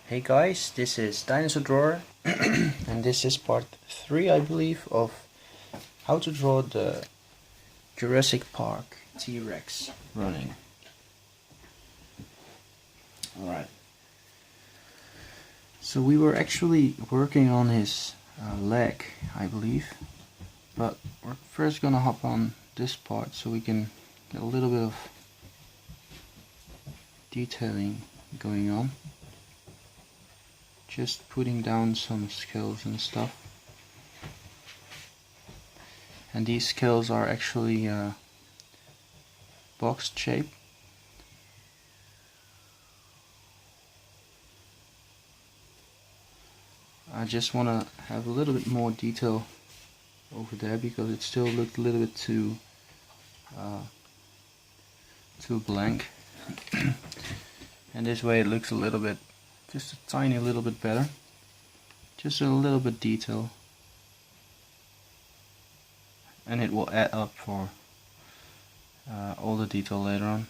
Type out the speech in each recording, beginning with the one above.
Hey guys, this is Dinosaur Drawer and this is part 3 I believe of how to draw the Jurassic Park T-Rex running. Alright, so we were actually working on his leg I believe, but we're first gonna hop on this part so we can get a little bit of detailing going on. Just putting down some scales and stuff, and these scales are actually box shape. I just want to have a little bit more detail over there because it still looked a little bit too blank and this way it looks a little bit, just a tiny little bit better, just a little bit detail, and it will add up for all the detail later on.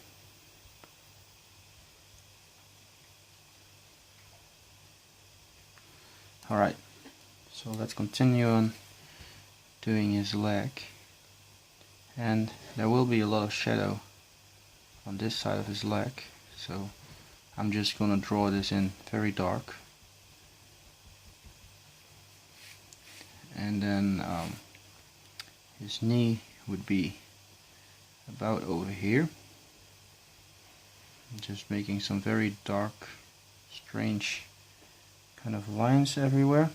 Alright, so let's continue on doing his leg, and there will be a lot of shadow on this side of his leg, so I'm just gonna draw this in very dark, and then his knee would be about over here. I'm just making some very dark, strange kind of lines everywhere.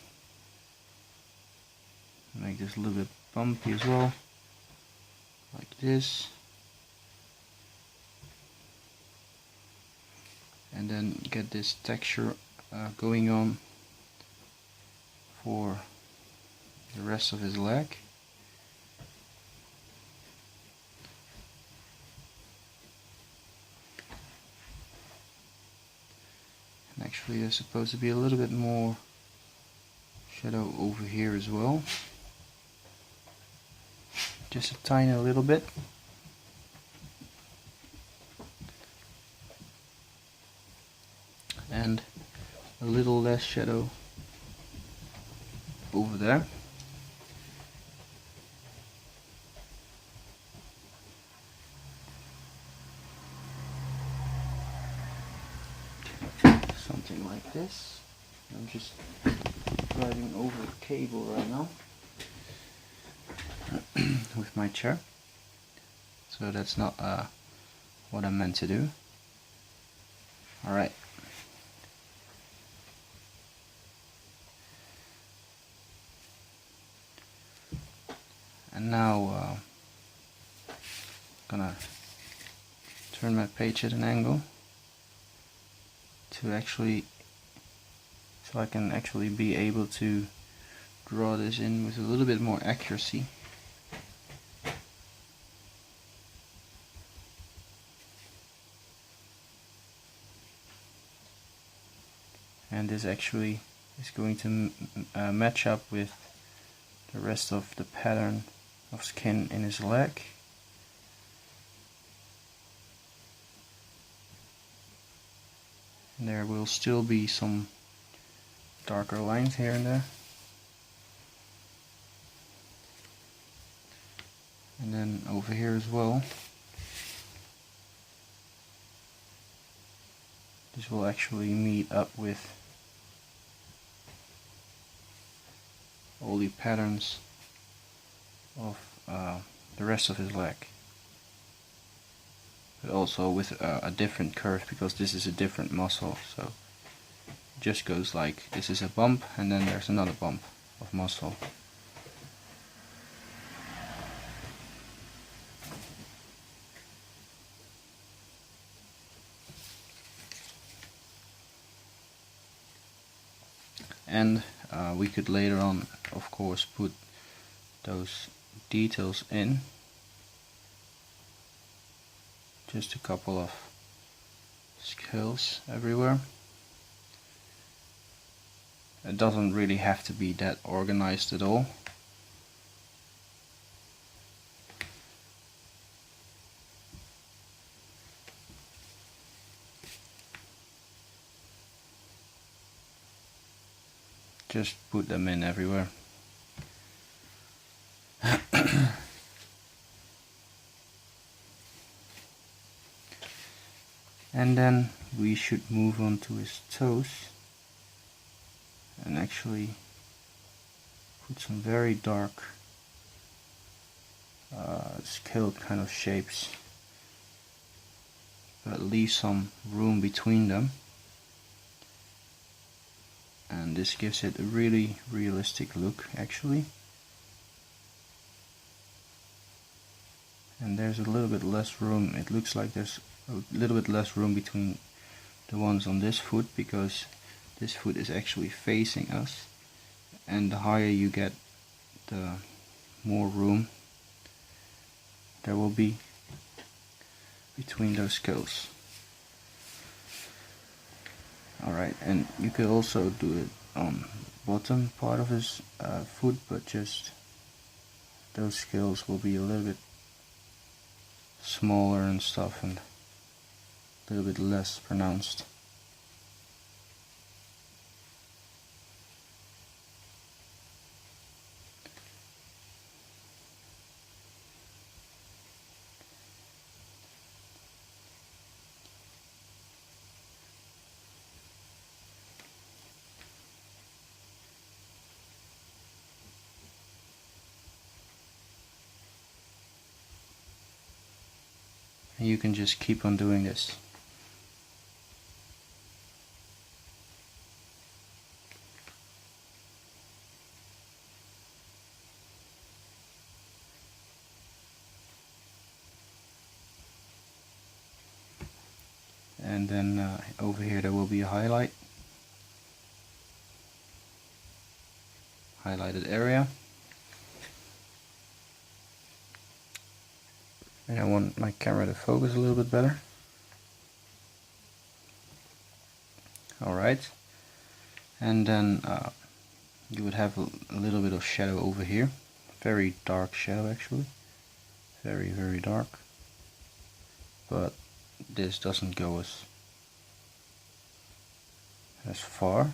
Make this a little bit bumpy as well, like this. And then get this texture going on for the rest of his leg. And actually there's supposed to be a little bit more shadow over here as well. Just a tiny little bit. And a little less shadow over there. Something like this. I'm just driving over the cable right now with my chair, so that's not what I meant to do. Alright. And now gonna turn my page at an angle to actually, so I can actually be able to draw this in with a little bit more accuracy. And this actually is going to match up with the rest of the pattern of skin in his leg. And there will still be some darker lines here and there. And then over here as well. This will actually meet up with all the patterns of the rest of his leg, but also with a different curve because this is a different muscle, so it just goes like this is a bump and then there's another bump of muscle. And we could later on, of course, put those details in. Just a couple of scales everywhere. It doesn't really have to be that organized at all. just put them in everywhere. And then we should move on to his toes and actually put some very dark scaled kind of shapes, but leave some room between them, and this gives it a really realistic look actually. And there's a little bit less room, it looks like there's a little bit less room between the ones on this foot, because this foot is actually facing us, and the higher you get, the more room there will be between those scales. Alright, and you could also do it on bottom part of his foot, but just those scales will be a little bit smaller and stuff, and a little bit less pronounced. And you can just keep on doing this. And then over here there will be a highlighted area, and I want my camera to focus a little bit better. Alright, and then you would have a little bit of shadow over here, very dark shadow actually, very dark, but this doesn't go as far.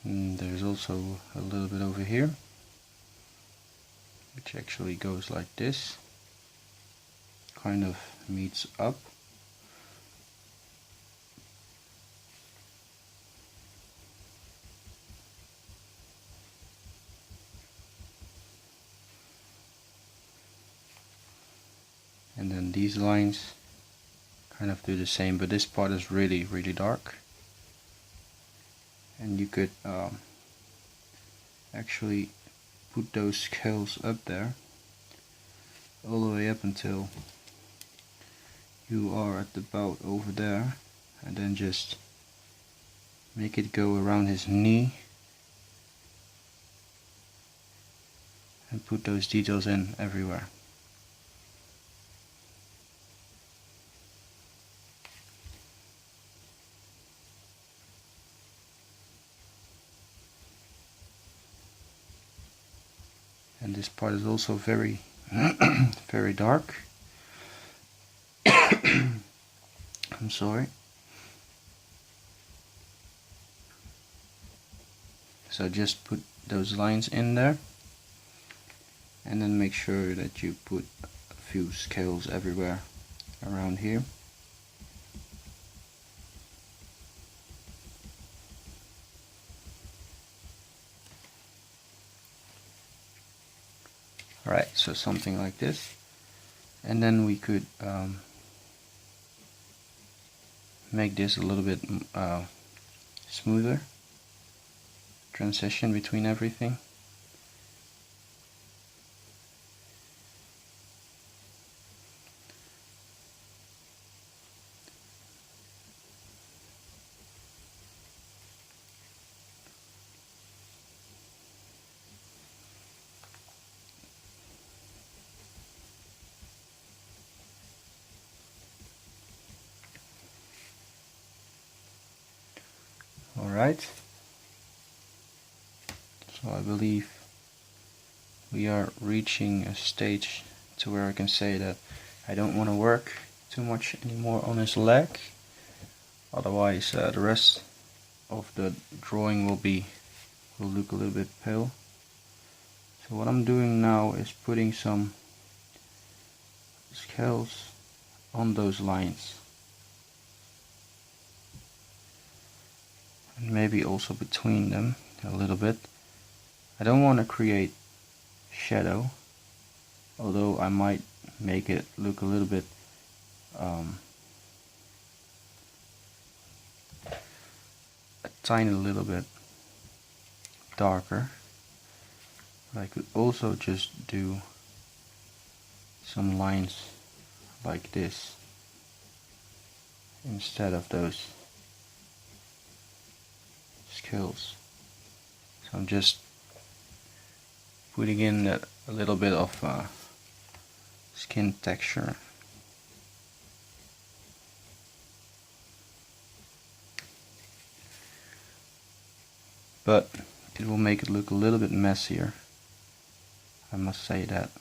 And there's also a little bit over here, which actually goes like this, kind of meets up. And then these lines kind of do the same, but this part is really dark. And you could actually put those scales up there, all the way up until you are at about over there, and then just make it go around his knee and put those details in everywhere. And this part is also very very dark. I'm sorry. So just put those lines in there, and then make sure that you put a few scales everywhere around here. Alright, so something like this. And then we could make this a little bit smoother, transition between everything. Alright, so I believe we are reaching a stage to where I can say that I don't want to work too much anymore on his leg, otherwise the rest of the drawing will look a little bit pale. So what I'm doing now is putting some scales on those lines, and maybe also between them a little bit. I don't want to create shadow, although I might make it look a little bit a tiny little bit darker. But I could also just do some lines like this instead of those scales. So I'm just putting in a little bit of skin texture. But it will make it look a little bit messier, I must say that.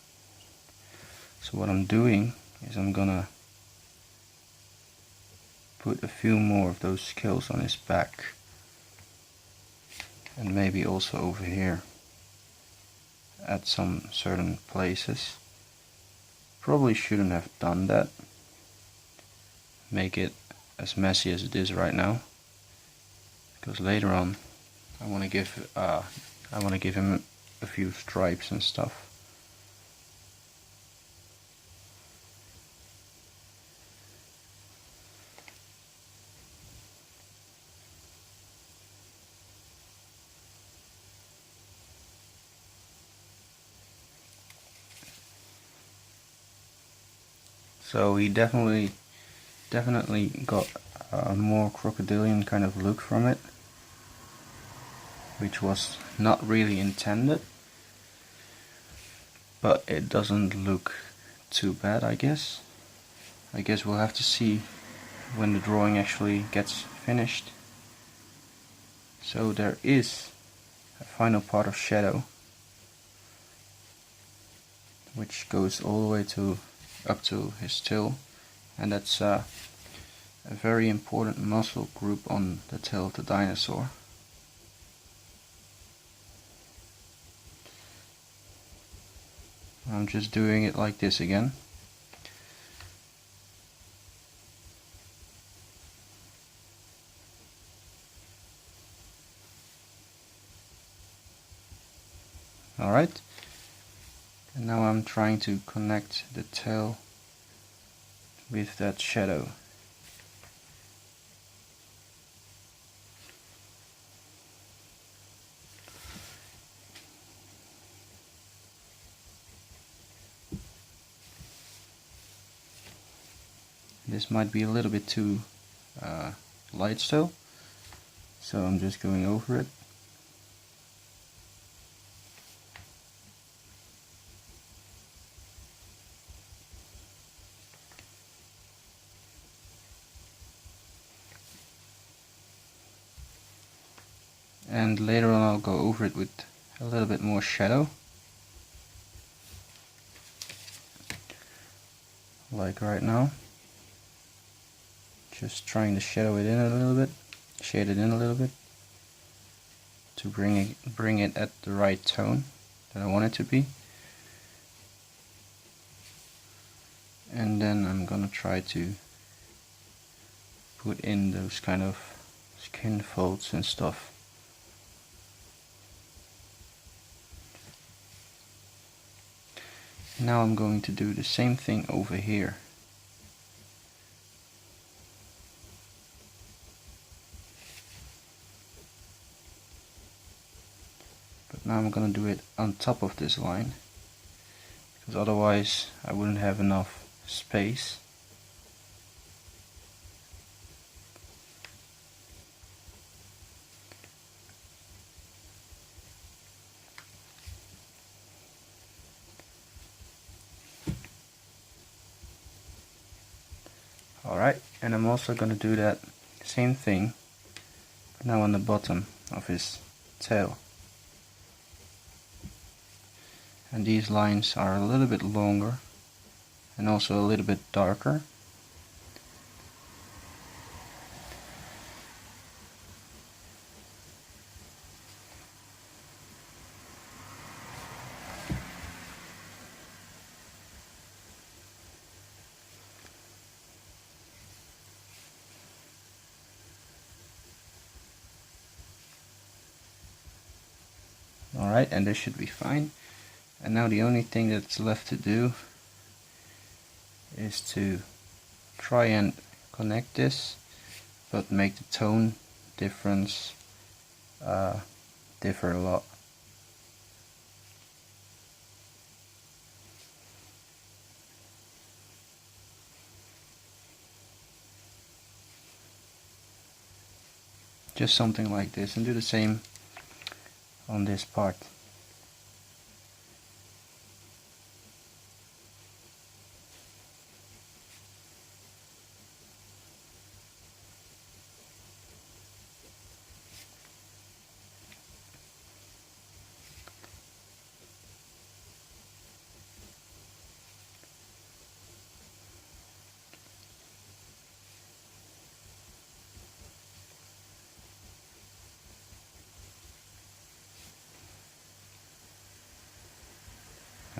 So what I'm doing is I'm gonna put a few more of those scales on his back, and maybe also over here at some certain places. Probably shouldn't have done that. Make it as messy as it is right now, because later on I want to give him a few stripes and stuff. So he definitely got a more crocodilian kind of look from it, which was not really intended, but it doesn't look too bad, I guess. I guess we'll have to see when the drawing actually gets finished. So there is a final part of shadow, which goes all the way up to his tail, and that's a very important muscle group on the tail of the dinosaur. I'm just doing it like this again. Alright, and now I'm trying to connect the tail with that shadow. This might be a little bit too light still, so I'm just going over it. And later on I'll go over it with a little bit more shadow, like right now. Just trying to shadow it in a little bit, shade it in a little bit, to bring it at the right tone that I want it to be. And then I'm gonna try to put in those kind of skin folds and stuff. Now I'm going to do the same thing over here. But now I'm going to do it on top of this line, because otherwise I wouldn't have enough space. Alright, and I'm also going to do that same thing Now on the bottom of his tail. And these lines are a little bit longer and also a little bit darker. Alright, and this should be fine. And now the only thing that's left to do is to try and connect this, but make the tone difference differ a lot. Just something like this, and do the same on this part.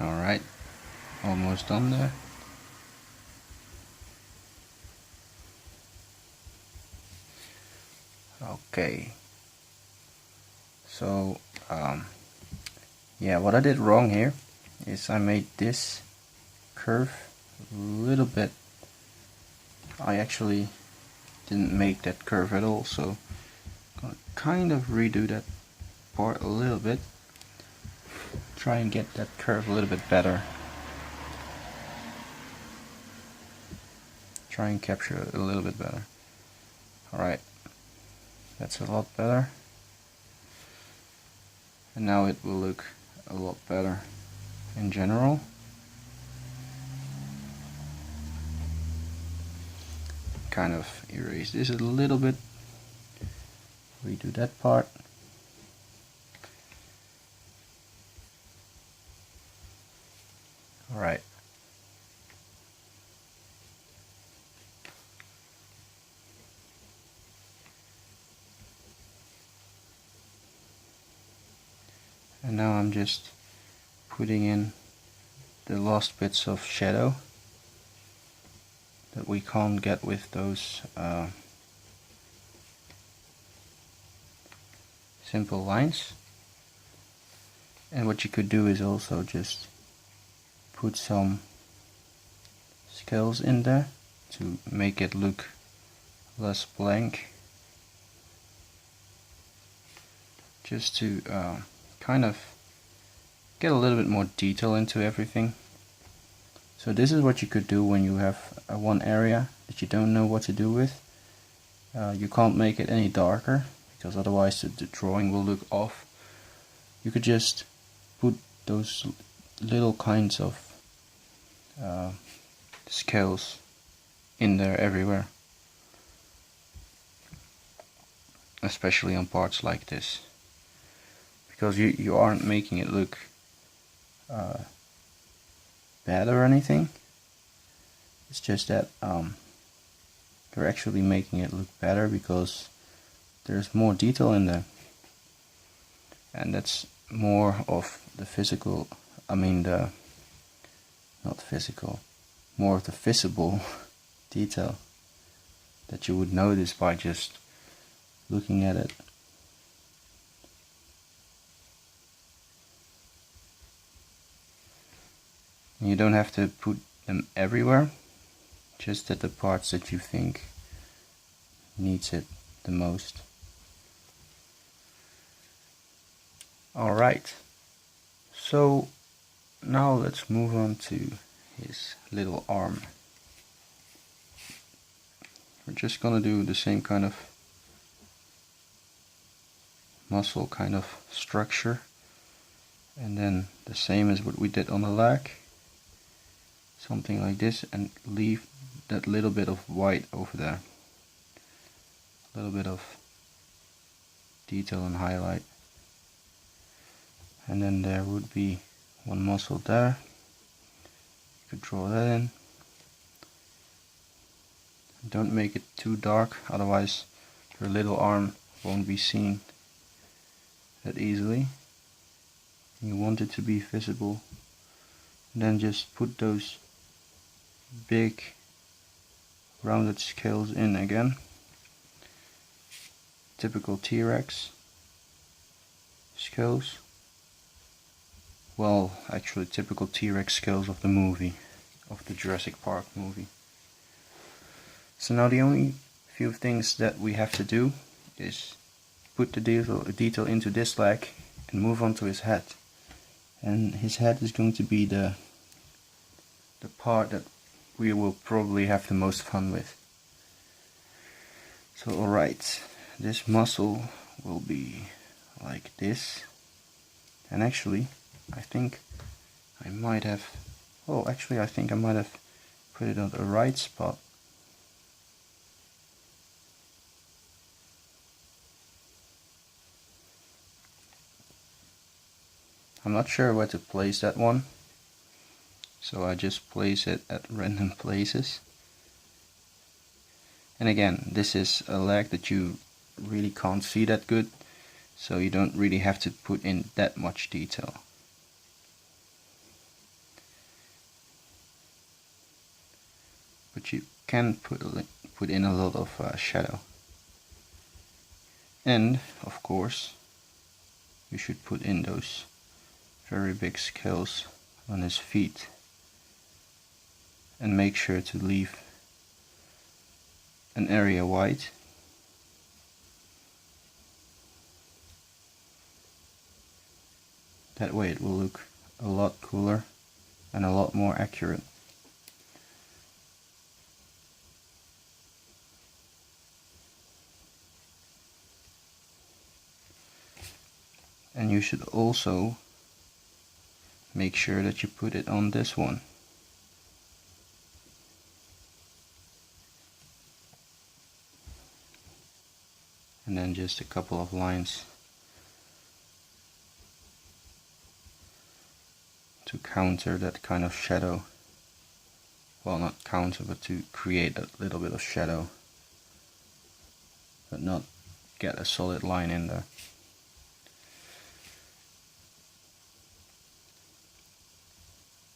Alright, almost done there. Okay, so yeah, what I did wrong here is I made this curve a little bit. I actually didn't make that curve at all, so I'm gonna kind of redo that part a little bit. Try and get that curve a little bit better. Try and capture it a little bit better. Alright, that's a lot better. And now it will look a lot better in general. Kind of erase this a little bit. Redo that part. Alright. And now I'm just putting in the last bits of shadow that we can't get with those simple lines. And what you could do is also just put some scales in there to make it look less blank, just to kind of get a little bit more detail into everything. So this is what you could do when you have one area that you don't know what to do with. You can't make it any darker because otherwise the drawing will look off. You could just put those little kinds of scales in there everywhere, especially on parts like this, because you aren't making it look bad or anything. It's just that you're actually making it look better because there's more detail in there, and that's more of the physical, not physical, more of the visible detail that you would notice by just looking at it. You don't have to put them everywhere, just at the parts that you think needs it the most. Alright, so now let's move on to his little arm. We're just gonna do the same kind of muscle kind of structure, and then the same as what we did on the leg, something like this, and leave that little bit of white over there, a little bit of detail and highlight. And then there would be one muscle there. You could draw that in. Don't make it too dark, otherwise your little arm won't be seen that easily. You want it to be visible. And then just put those big rounded scales in again. Typical T-Rex scales. Well, actually typical T-Rex scales of the movie, of the Jurassic Park movie. So now the only few things that we have to do is put the detail into this leg and move on to his head. And his head is going to be the part that we will probably have the most fun with. So alright, this muscle will be like this. And actually, I think I might have put it on the right spot. I'm not sure where to place that one, so I just place it at random places. And again, this is a leg that you really can't see that good, so you don't really have to put in that much detail. But you can put in a lot of shadow. And of course, you should put in those very big scales on his feet, and make sure to leave an area white. That way it will look a lot cooler and a lot more accurate. And you should also make sure that you put it on this one. And then just a couple of lines to counter that kind of shadow. Well, not counter, but to create a little bit of shadow, but not get a solid line in there.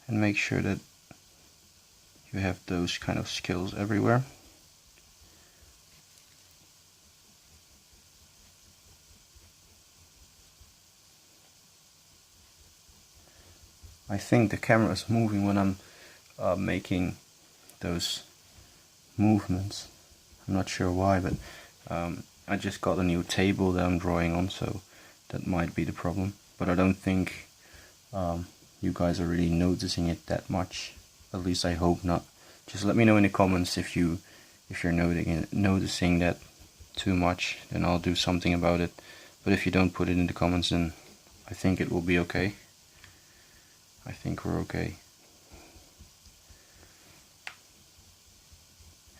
And make sure that you have those kind of scales everywhere. I think the camera is moving when I'm making those movements. I'm not sure why, but I just got a new table that I'm drawing on, so that might be the problem. But I don't think you guys are really noticing it that much. At least I hope not. Just let me know in the comments if you're noticing that too much, then I'll do something about it. But if you don't put it in the comments, then I think it will be okay. I think we're okay.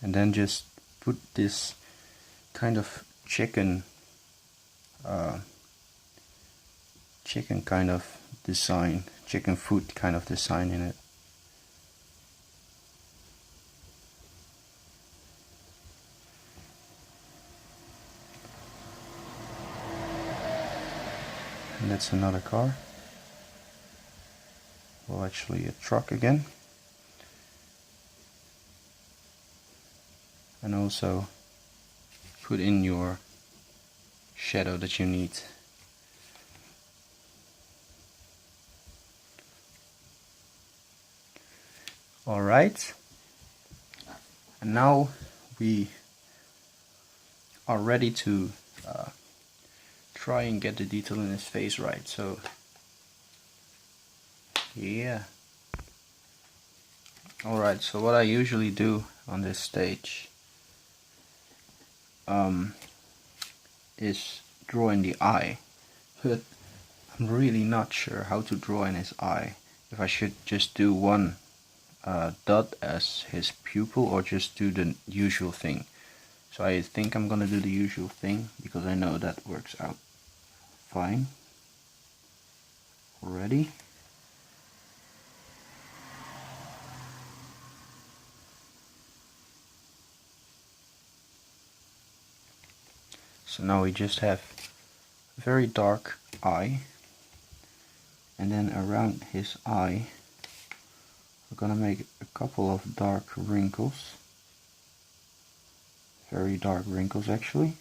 And then just put this kind of chicken kind of design, chicken foot kind of design in it. And that's another car. Well, actually a truck again. And also put in your shadow that you need. Alright, and now we are ready to try and get the detail in his face right. So yeah. Alright, so what I usually do on this stage is draw in the eye, but I'm really not sure how to draw in his eye. If I should just do one dot as his pupil or just do the usual thing. So I think I'm gonna do the usual thing because I know that works out fine already. So now we just have a very dark eye, and then around his eye we're gonna make a couple of dark wrinkles, very dark wrinkles actually.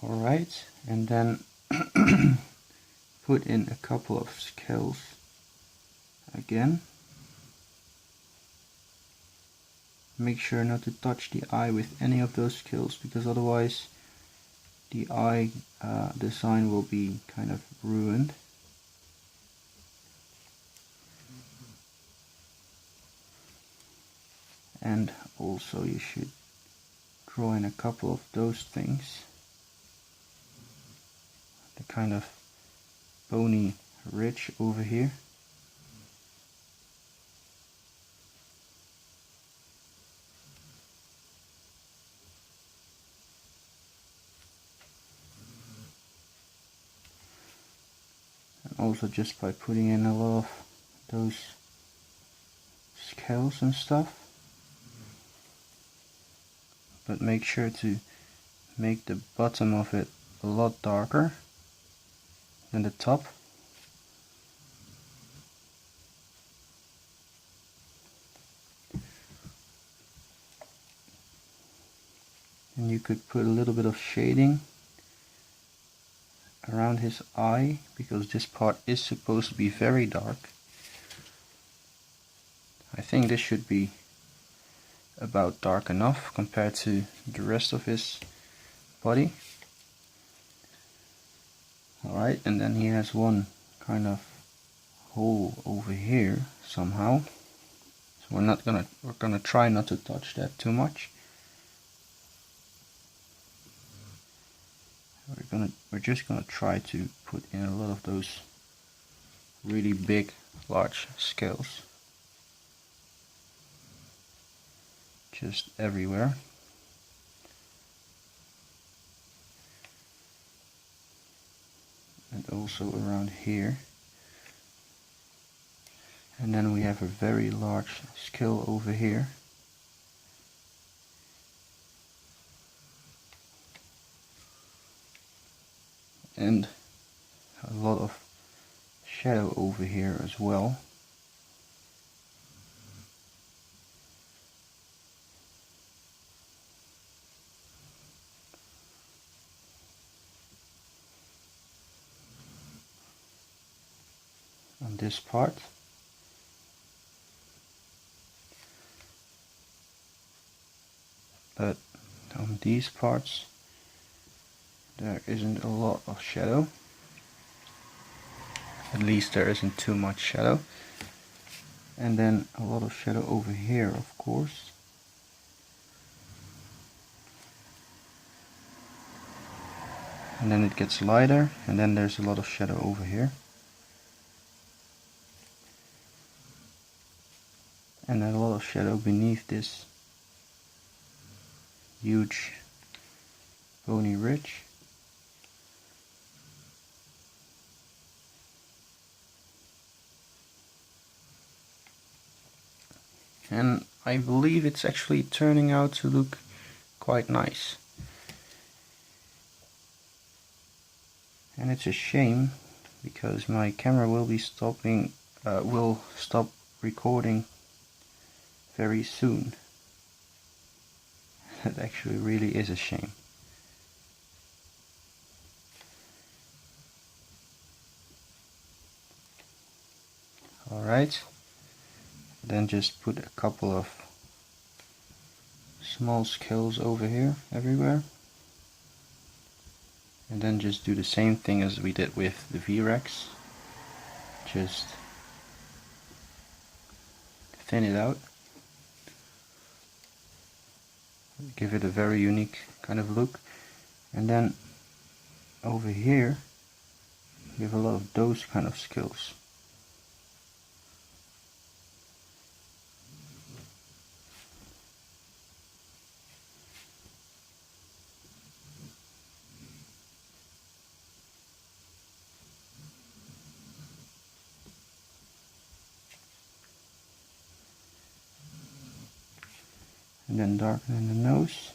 Alright, and then put in a couple of scales again. Make sure not to touch the eye with any of those scales, because otherwise the eye design will be kind of ruined. And also you should draw in a couple of those things. The kind of bony ridge over here. And also just by putting in a lot of those scales and stuff. But make sure to make the bottom of it a lot darker than the top. And you could put a little bit of shading around his eye, because this part is supposed to be very dark. I think this should be about dark enough compared to the rest of his body. Alright, and then he has one kind of hole over here somehow. So we're gonna try not to touch that too much. We're just gonna try to put in a lot of those really big, large scales. Just everywhere. And also around here. And then we have a very large scale over here. And a lot of shadow over here as well. On this part. But on these parts there isn't a lot of shadow. At least there isn't too much shadow. And then a lot of shadow over here, of course. And then it gets lighter, and then there's a lot of shadow over here. And then a lot of shadow beneath this huge bony ridge. And I believe it's actually turning out to look quite nice. And it's a shame because my camera will be will stop recording very soon. That actually really is a shame. Alright, then just put a couple of small scales over here everywhere, and then just do the same thing as we did with the V-Rex. Just thin it out, give it a very unique kind of look. And then over here give a lot of those kind of skills. And then darken in the nose.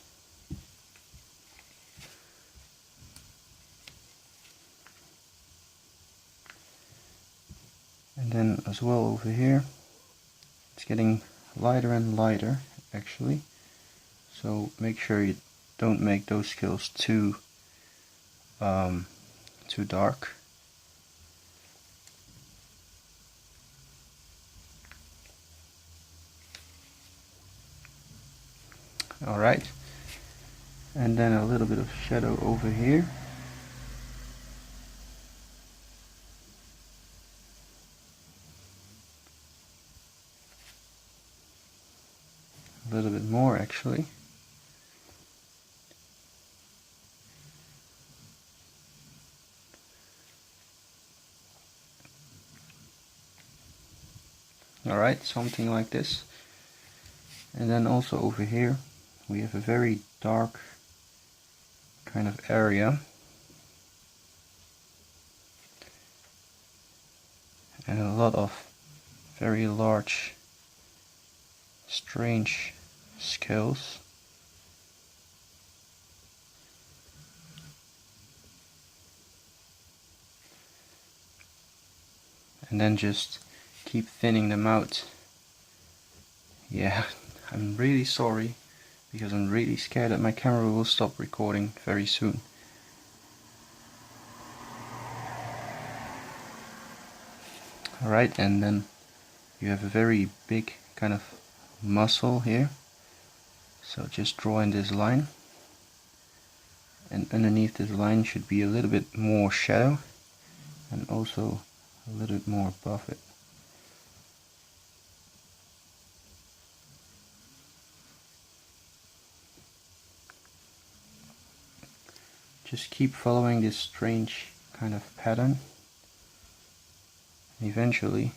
And then as well over here, it's getting lighter and lighter actually. So make sure you don't make those scales too dark. Alright, and then a little bit of shadow over here. A little bit more actually. Alright, something like this. And then also over here we have a very dark kind of area. And a lot of very large, strange scales. And then just keep thinning them out. Yeah, I'm really sorry, because I'm really scared that my camera will stop recording very soon. Alright, and then you have a very big kind of muscle here. So just draw in this line. And underneath this line should be a little bit more shadow. And also a little bit more above it. Just keep following this strange kind of pattern. And eventually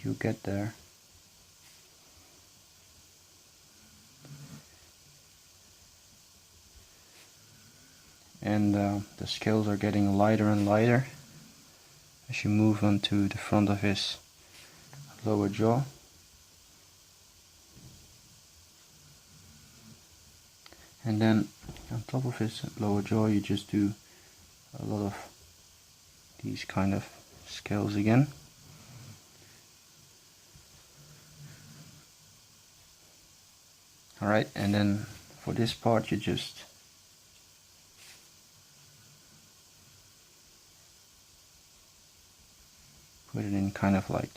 you get there. And the scales are getting lighter and lighter as you move on to the front of his lower jaw. And then on top of his lower jaw you just do a lot of these kind of scales again. Alright, and then for this part you just put it in kind of like